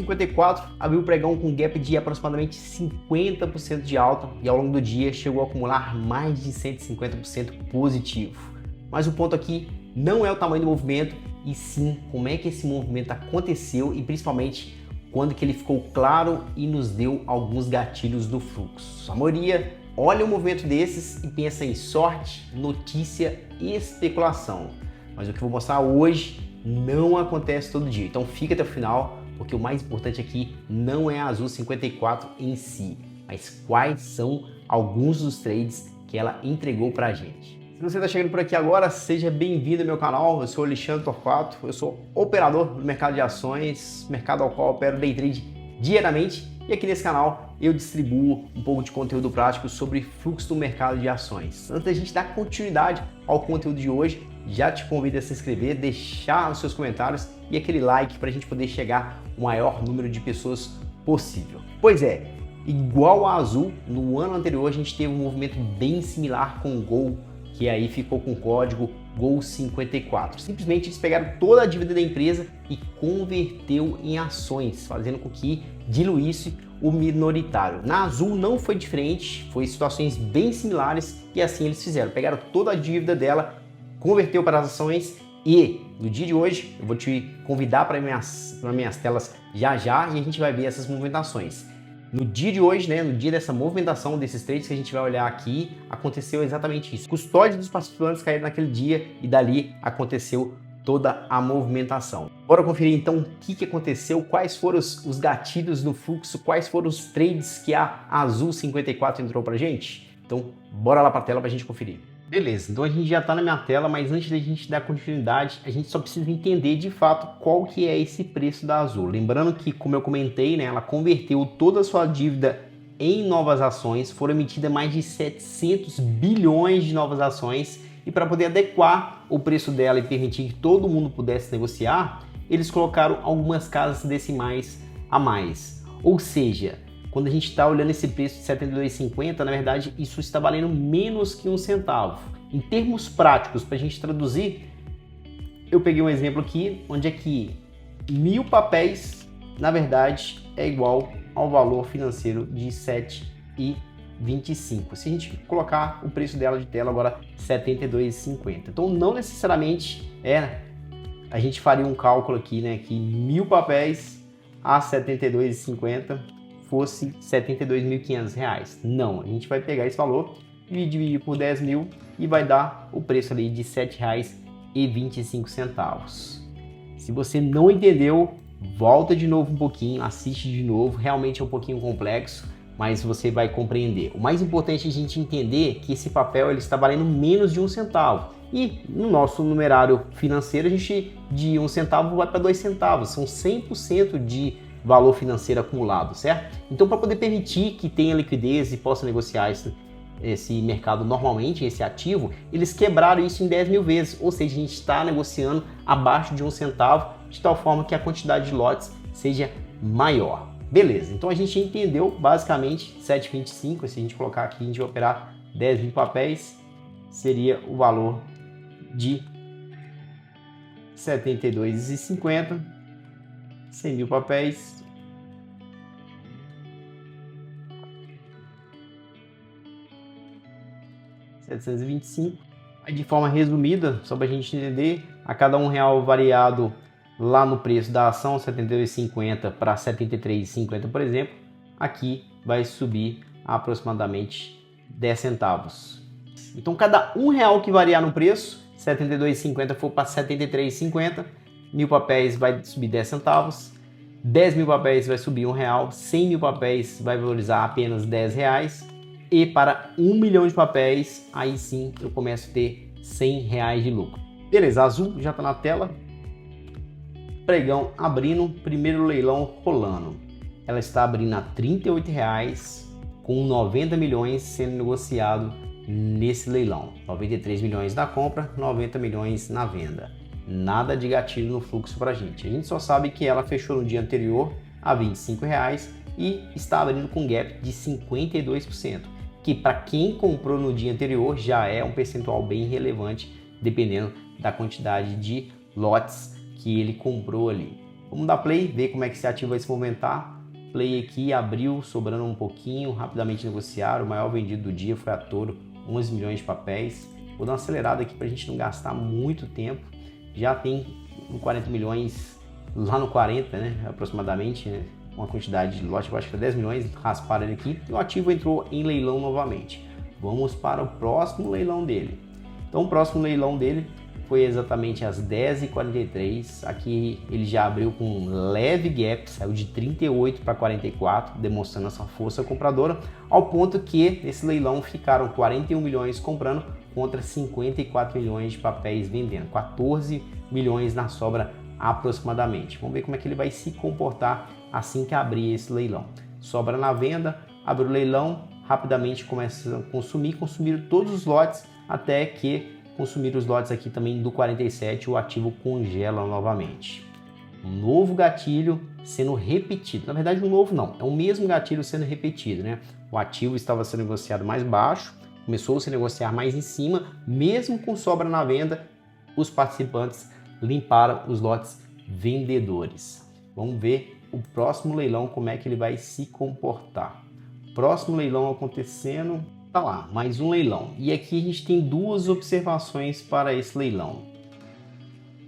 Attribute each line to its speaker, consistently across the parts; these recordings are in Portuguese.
Speaker 1: 54 abriu o pregão com gap de aproximadamente 50% de alta e ao longo do dia chegou a acumular mais de 150% positivo. Mas o ponto aqui não é o tamanho do movimento, e sim como é que esse movimento aconteceu e principalmente quando que ele ficou claro e nos deu alguns gatilhos do fluxo. A maioria olha um movimento desses e pensa em sorte, notícia e especulação. Mas o que eu vou mostrar hoje não acontece todo dia. Então fica até o final, porque o mais importante aqui não é a Azul 54 em si, mas quais são alguns dos trades que ela entregou pra gente. Se você está chegando por aqui agora, seja bem-vindo ao meu canal. Eu sou Alexandre Torquato, eu sou operador do mercado de ações, mercado ao qual eu opero day trade diariamente, e aqui nesse canal eu distribuo um pouco de conteúdo prático sobre fluxo do mercado de ações. Antes da gente dar continuidade ao conteúdo de hoje, já te convido a se inscrever, deixar os seus comentários e aquele like para a gente poder chegar ao maior número de pessoas possível. Pois é, igual a Azul, no ano anterior a gente teve um movimento bem similar com o Gol, que aí ficou com o código GOL54. Simplesmente eles pegaram toda a dívida da empresa e converteu em ações, fazendo com que diluísse o minoritário. Na Azul não foi diferente, foi situações bem similares e assim eles fizeram. Pegaram toda a dívida dela, converteu para as ações e no dia de hoje eu vou te convidar para minhas telas já e a gente vai ver essas movimentações. No dia de hoje, no dia dessa movimentação desses trades que a gente vai olhar aqui, aconteceu exatamente isso. Custódia dos participantes caíram naquele dia e dali aconteceu toda a movimentação. Bora conferir então o que aconteceu, quais foram os gatilhos do fluxo, quais foram os trades que a Azul 54 entrou pra gente? Então bora lá para a tela para a gente conferir. Beleza, então a gente já está na minha tela, mas antes da gente dar continuidade, a gente só precisa entender de fato qual que é esse preço da Azul. Lembrando que, como eu comentei, ela converteu toda a sua dívida em novas ações, foram emitidas mais de 700 bilhões de novas ações, e para poder adequar o preço dela e permitir que todo mundo pudesse negociar, eles colocaram algumas casas decimais a mais. Ou seja, quando a gente está olhando esse preço de R$ 72,50, na verdade isso está valendo menos que 1 centavo. Em termos práticos, para a gente traduzir, eu peguei um exemplo aqui, onde é que 1.000 papéis, na verdade, é igual ao valor financeiro de R$ 7,25. Se a gente colocar o preço dela de tela agora, R$ 72,50. Então não necessariamente a gente faria um cálculo aqui, que 1.000 papéis a R$ 72,50 fosse R$ 72.500. Não, a gente vai pegar esse valor e dividir por 10 mil e vai dar o preço ali de R$ 7,25. Se você não entendeu, volta de novo um pouquinho, assiste de novo, realmente é um pouquinho complexo, mas você vai compreender. O mais importante é a gente entender que esse papel ele está valendo menos de 1 centavo. E no nosso numerário financeiro, a gente de 1 centavo vai para 2 centavos, são 100% de valor financeiro acumulado, certo? Então, para poder permitir que tenha liquidez e possa negociar esse mercado normalmente, esse ativo, eles quebraram isso em 10 mil vezes, ou seja, a gente está negociando abaixo de 1 centavo, de tal forma que a quantidade de lotes seja maior. Beleza, então a gente entendeu basicamente 7,25, se a gente colocar aqui, a gente vai operar 10 mil papéis, seria o valor de R$ 72,50, 100 mil papéis, R$ 725. Aí, de forma resumida, só para a gente entender, a cada R$1 variado lá no preço da ação, R$ 72,50 para R$ 73,50, por exemplo, aqui vai subir aproximadamente 10 centavos. Então, cada R$1 que variar no preço, R$ 72,50 for para R$ 73,50, 1.000 papéis vai subir 10 centavos, 10 mil papéis vai subir R$1, 100 mil papéis vai valorizar apenas R$10 e para 1 milhão de papéis, aí sim eu começo a ter R$100 de lucro. Beleza, a Azul já está na tela, pregão abrindo, primeiro leilão rolando. Ela está abrindo a R$ 38,00 com 90 milhões sendo negociado nesse leilão. 93 milhões na compra, 90 milhões na venda. Nada de gatilho no fluxo para a gente só sabe que ela fechou no dia anterior a R$ 25,00 e está abrindo com gap de 52%, que para quem comprou no dia anterior já é um percentual bem relevante, dependendo da quantidade de lotes que ele comprou ali. Vamos dar play, ver como é que esse ativo vai se movimentar. Play aqui, abriu, sobrando um pouquinho, rapidamente negociaram. O maior vendido do dia foi a Toro, 11 milhões de papéis. Vou dar uma acelerada aqui para a gente não gastar muito tempo. Já tem 40 milhões, lá no 40, né, aproximadamente, né, uma quantidade de lote, eu acho que é 10 milhões, rasparam ele aqui. E o ativo entrou em leilão novamente. Vamos para o próximo leilão dele. Então o próximo leilão dele foi exatamente às 10h43, aqui ele já abriu com um leve gap, saiu de 38 para 44, demonstrando essa força compradora, ao ponto que nesse leilão ficaram 41 milhões comprando contra 54 milhões de papéis vendendo, 14 milhões na sobra aproximadamente. Vamos ver como é que ele vai se comportar assim que abrir esse leilão. Sobra na venda, abre o leilão, rapidamente começa a consumiram todos os lotes até que consumir os lotes aqui também do 47, o ativo congela novamente. Um novo gatilho sendo repetido. Na verdade, um novo não, é o mesmo gatilho sendo repetido, né? O ativo estava sendo negociado mais baixo, começou a se negociar mais em cima, mesmo com sobra na venda, os participantes limparam os lotes vendedores. Vamos ver o próximo leilão, como é que ele vai se comportar. Próximo leilão acontecendo. Tá lá, mais um leilão. E aqui a gente tem duas observações para esse leilão.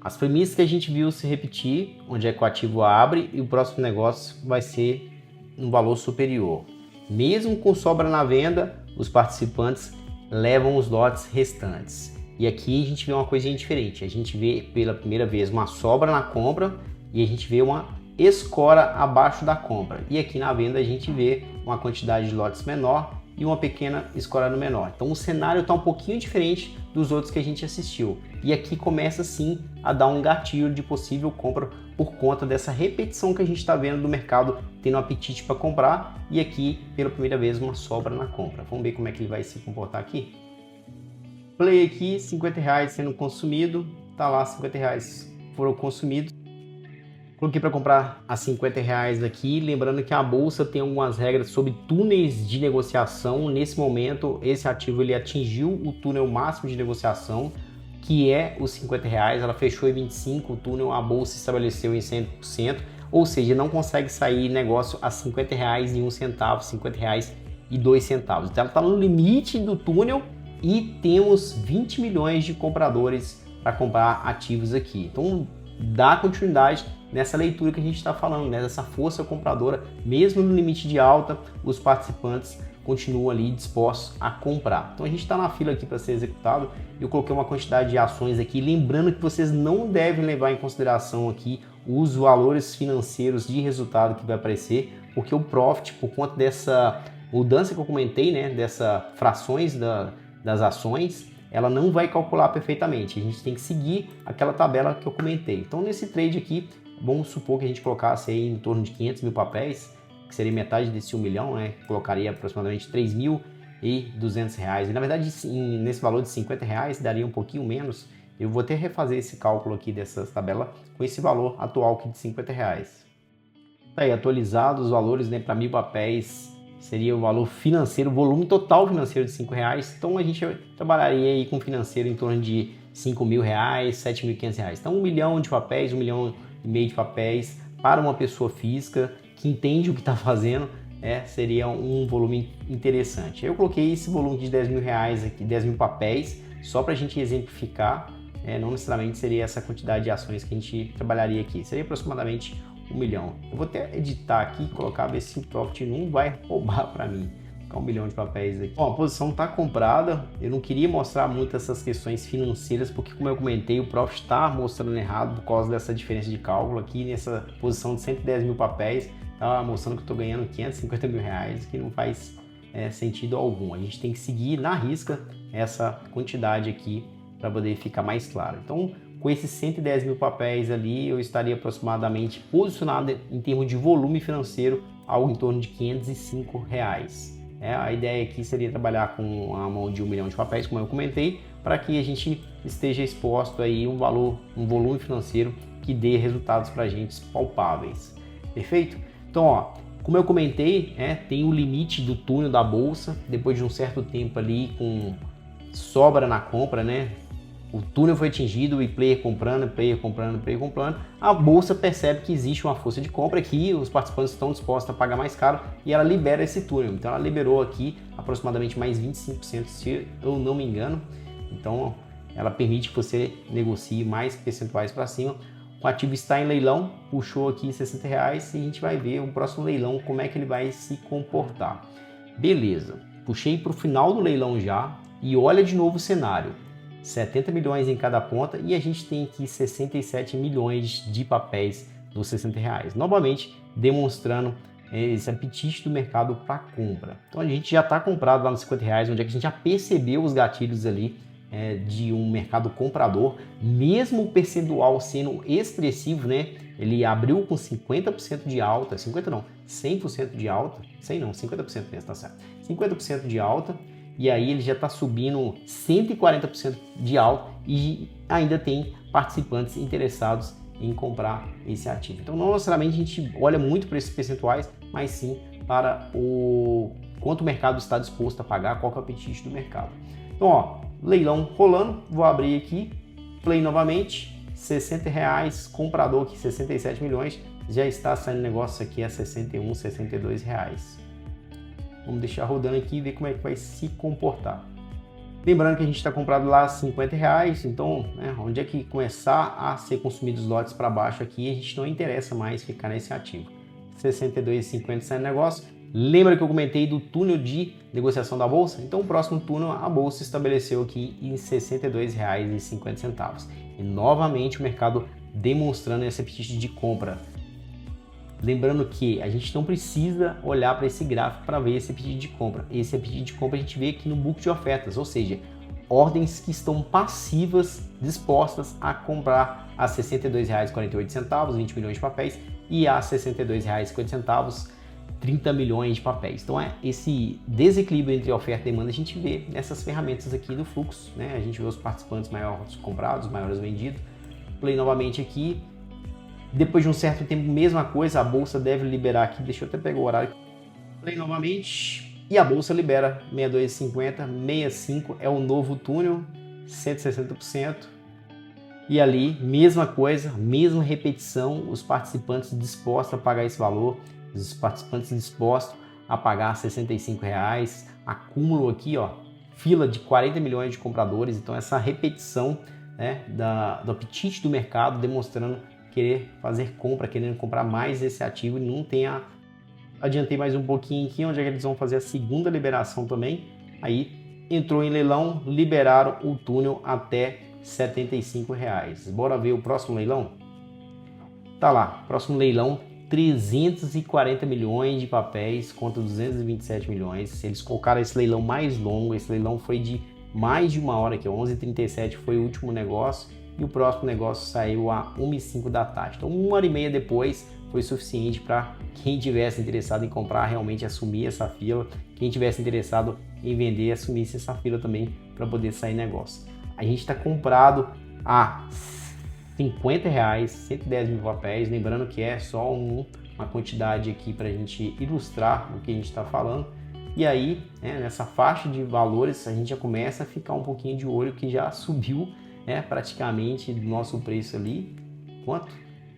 Speaker 1: As premissas que a gente viu se repetir, onde é que o ativo abre e o próximo negócio vai ser um valor superior. Mesmo com sobra na venda, os participantes levam os lotes restantes. E aqui a gente vê uma coisinha diferente. A gente vê pela primeira vez uma sobra na compra e a gente vê uma escora abaixo da compra. E aqui na venda a gente vê uma quantidade de lotes menor e uma pequena escora no menor. Então o cenário está um pouquinho diferente dos outros que a gente assistiu. E aqui começa sim a dar um gatilho de possível compra por conta dessa repetição que a gente está vendo do mercado tendo apetite para comprar e aqui pela primeira vez uma sobra na compra. Vamos ver como é que ele vai se comportar aqui. Play aqui, R$50 sendo consumido, tá lá, R$50 foram consumidos. Coloquei para comprar a R$50 aqui, lembrando que a bolsa tem algumas regras sobre túneis de negociação. Nesse momento, esse ativo ele atingiu o túnel máximo de negociação, que é os R$50. Ela fechou em 25, o túnel, a bolsa estabeleceu em 100%, ou seja, não consegue sair negócio a R$50 e 1 centavo, R$50 e 2 centavos. Então ela está no limite do túnel e temos 20 milhões de compradores para comprar ativos aqui. Então dá continuidade nessa leitura que a gente está falando, né? Dessa força compradora, mesmo no limite de alta, os participantes continuam ali dispostos a comprar. Então a gente está na fila aqui para ser executado. Eu coloquei uma quantidade de ações aqui, lembrando que vocês não devem levar em consideração aqui os valores financeiros de resultado que vai aparecer, porque o profit, por conta dessa mudança que eu comentei, né? Dessa frações das ações, ela não vai calcular perfeitamente. A gente tem que seguir aquela tabela que eu comentei. Então nesse trade aqui, vamos supor que a gente colocasse aí em torno de 500 mil papéis, que seria metade desse 1 milhão, né? Colocaria aproximadamente R$3.200. E na verdade, nesse valor de R$50 daria um pouquinho menos. Eu vou até refazer esse cálculo aqui dessa tabela com esse valor atual aqui de R$50. Tá aí, atualizado os valores, né, para 1.000 papéis, seria o valor financeiro, o volume total financeiro de R$5. Então a gente trabalharia aí com financeiro em torno de R$5.000, R$7.500. Então 1 milhão de papéis, 1,5 milhão de papéis para uma pessoa física que entende o que está fazendo, seria um volume interessante. Eu coloquei esse volume de R$10.000 aqui, 10 mil papéis, só para a gente exemplificar, não necessariamente seria essa quantidade de ações que a gente trabalharia aqui, seria aproximadamente 1 milhão. Eu vou até editar aqui e colocar, ver se o profit não vai roubar para mim. Ficar 1 milhão de papéis aqui. Bom, a posição está comprada. Eu não queria mostrar muito essas questões financeiras, porque como eu comentei, o profit está mostrando errado por causa dessa diferença de cálculo aqui nessa posição de 110 mil papéis. Está mostrando que eu estou ganhando R$550 mil, que não faz sentido algum. A gente tem que seguir na risca essa quantidade aqui para poder ficar mais claro. Então, com esses 110 mil papéis ali, eu estaria aproximadamente posicionado em termos de volume financeiro, algo em torno de R$505. A ideia aqui seria trabalhar com a mão de 1 milhão de papéis, como eu comentei, para que a gente esteja exposto aí um volume financeiro que dê resultados para a gente palpáveis. Perfeito? Então, ó, como eu comentei, tem o limite do túnel da bolsa, depois de um certo tempo ali com sobra na compra, né? o túnel foi atingido e player comprando, a bolsa percebe que existe uma força de compra que os participantes estão dispostos a pagar mais caro e ela libera esse túnel. Então ela liberou aqui aproximadamente mais 25%, se eu não me engano. Então ela permite que você negocie mais percentuais para cima. O ativo está em leilão, puxou aqui R$60 e a gente vai ver o próximo leilão como é que ele vai se comportar. Beleza, puxei para o final do leilão já e olha de novo o cenário. 70 milhões em cada ponta e a gente tem aqui 67 milhões de papéis dos R$60. Novamente demonstrando esse apetite do mercado para compra. Então a gente já está comprado lá nos R$50, onde é que a gente já percebeu os gatilhos ali de um mercado comprador, mesmo o percentual sendo expressivo, né? Ele abriu com 50% de alta, 50 não, 100% de alta, 100 não, 50% mesmo, tá certo, 50% de alta, e aí ele já está subindo 140% de alta e ainda tem participantes interessados em comprar esse ativo. Então não necessariamente a gente olha muito para esses percentuais, mas sim para o quanto o mercado está disposto a pagar, qual que é o apetite do mercado. Então, ó, leilão rolando, vou abrir aqui, play novamente, R$60, comprador aqui 67 milhões, já está saindo negócio aqui a 61, 62 reais. Vamos deixar rodando aqui e ver como é que vai se comportar. Lembrando que a gente está comprado lá a R$50, então onde é que começar a ser consumidos lotes para baixo aqui, a gente não interessa mais ficar nesse ativo. 62,50 saindo negócio. Lembra que eu comentei do túnel de negociação da bolsa? Então o próximo túnel a bolsa estabeleceu aqui em R$ 62,50. E novamente o mercado demonstrando esse apetite de compra. Lembrando que a gente não precisa olhar para esse gráfico para ver esse apetite de compra. Esse apetite de compra a gente vê aqui no book de ofertas, ou seja, ordens que estão passivas dispostas a comprar a R$ 62,48, 20 milhões de papéis, e a R$ 62,50, 30 milhões de papéis. Então esse desequilíbrio entre oferta e demanda a gente vê nessas ferramentas aqui do fluxo, né? A gente vê os participantes maiores comprados, maiores vendidos. Play novamente aqui. Depois de um certo tempo, mesma coisa, a bolsa deve liberar aqui. Deixa eu até pegar o horário. Play novamente e a bolsa libera 62,50, 65 é o novo túnel, 160%. E ali, mesma coisa, mesma repetição, os participantes dispostos a pagar esse valor, os participantes dispostos a pagar R$ 65, acúmulo aqui, ó, fila de 40 milhões de compradores, então essa repetição, né, do apetite do mercado demonstrando querer fazer compra, querendo comprar mais esse ativo e não tem adiantei mais um pouquinho aqui, onde é que eles vão fazer a segunda liberação também, aí entrou em leilão, liberaram o túnel até R$ 75. Bora ver o próximo leilão? Tá lá, próximo leilão, 340 milhões de papéis contra 227 milhões. Eles colocaram esse leilão mais longo, esse leilão foi de mais de uma hora, que é 11h37 foi o último negócio, e o próximo negócio saiu a 1h05 da tarde. Então 1h30 depois foi suficiente para quem tivesse interessado em comprar realmente assumir essa fila, quem tivesse interessado em vender assumisse essa fila também para poder sair negócio. A gente está comprado a R$50, 110 mil papéis, lembrando que é só uma quantidade aqui para a gente ilustrar o que a gente está falando. E aí, nessa faixa de valores, a gente já começa a ficar um pouquinho de olho que já subiu, praticamente do nosso preço ali, quanto?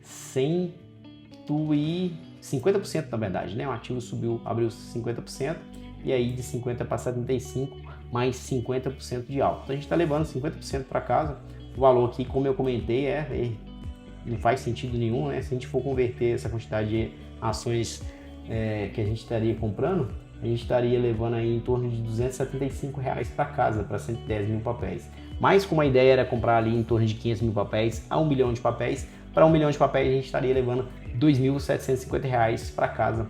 Speaker 1: 150% na verdade, né? O ativo subiu, abriu 50%, e aí de 50 para 75, mais 50% de alta. Então a gente está levando 50% para casa. O valor aqui, como eu comentei, não faz sentido nenhum, né? Se a gente for converter essa quantidade de ações que a gente estaria comprando, a gente estaria levando aí em torno de R$275 para casa, para 110 mil papéis. Mas como a ideia era comprar ali em torno de 500 mil papéis a 1 milhão de papéis, para 1 milhão de papéis a gente estaria levando R$2.750 para casa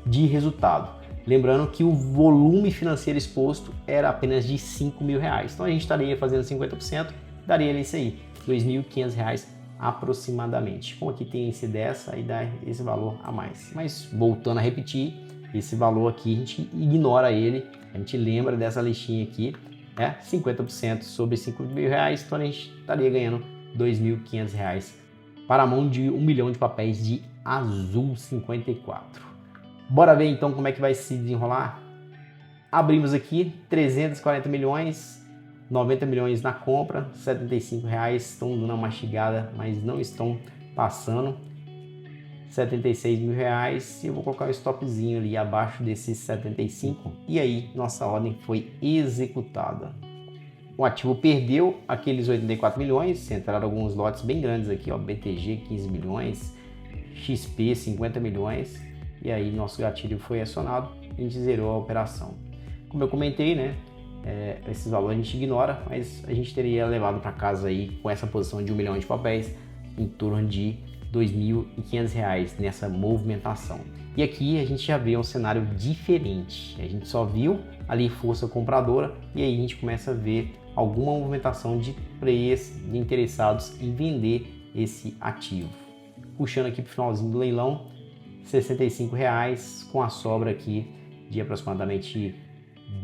Speaker 1: de resultado. Lembrando que o volume financeiro exposto era apenas de R$5 mil. Então a gente estaria fazendo 50%, daria isso aí, R$2.500 aproximadamente. Como aqui tem esse dessa, aí dá esse valor a mais. Mas voltando a repetir, esse valor aqui a gente ignora ele, a gente lembra dessa listinha aqui, 50% sobre R$5 mil, então a gente estaria ganhando R$2.500 para a mão de 1 milhão de papéis de Azul 54. Bora ver então como é que vai se desenrolar? Abrimos aqui 340 milhões, 90 milhões na compra, R$75 estão dando uma mastigada, mas não estão passando. R$76 mil, e eu vou colocar um stopzinho ali abaixo desses 75, e aí nossa ordem foi executada. O ativo perdeu aqueles 84 milhões, entraram alguns lotes bem grandes aqui, ó, BTG 15 milhões, XP 50 milhões, e aí nosso gatilho foi acionado, a gente zerou a operação. Como eu comentei, né, esses valores a gente ignora, mas a gente teria levado para casa aí com essa posição de 1 milhão de papéis em torno de R$2.500 nessa movimentação. E aqui a gente já vê um cenário diferente, a gente só viu ali força compradora e aí a gente começa a ver alguma movimentação de players interessados em vender esse ativo. Puxando aqui para o finalzinho do leilão, R$65 com a sobra aqui de aproximadamente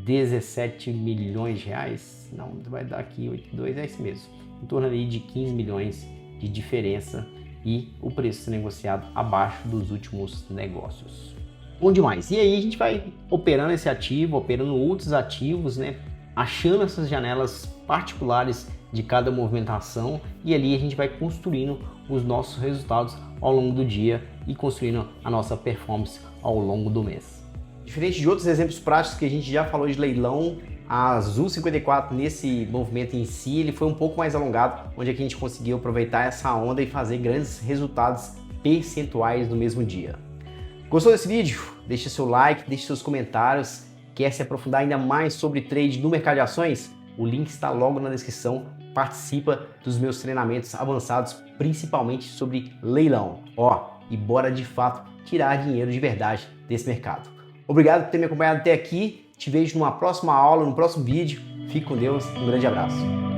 Speaker 1: 17 milhões de reais, não, vai dar aqui 82, é isso mesmo, em torno ali de 15 milhões de diferença e o preço sendo negociado abaixo dos últimos negócios. Bom demais, e aí a gente vai operando esse ativo, operando outros ativos, né, achando essas janelas particulares de cada movimentação e ali a gente vai construindo os nossos resultados ao longo do dia e construindo a nossa performance ao longo do mês. Diferente de outros exemplos práticos que a gente já falou de leilão, a Azul 54 nesse movimento em si, ele foi um pouco mais alongado, onde aqui a gente conseguiu aproveitar essa onda e fazer grandes resultados percentuais no mesmo dia. Gostou desse vídeo? Deixa seu like, deixa seus comentários. Quer se aprofundar ainda mais sobre trade no mercado de ações? O link está logo na descrição. Participa dos meus treinamentos avançados, principalmente sobre leilão. E bora de fato tirar dinheiro de verdade desse mercado. Obrigado por ter me acompanhado até aqui. Te vejo numa próxima aula, no próximo vídeo. Fique com Deus. Um grande abraço.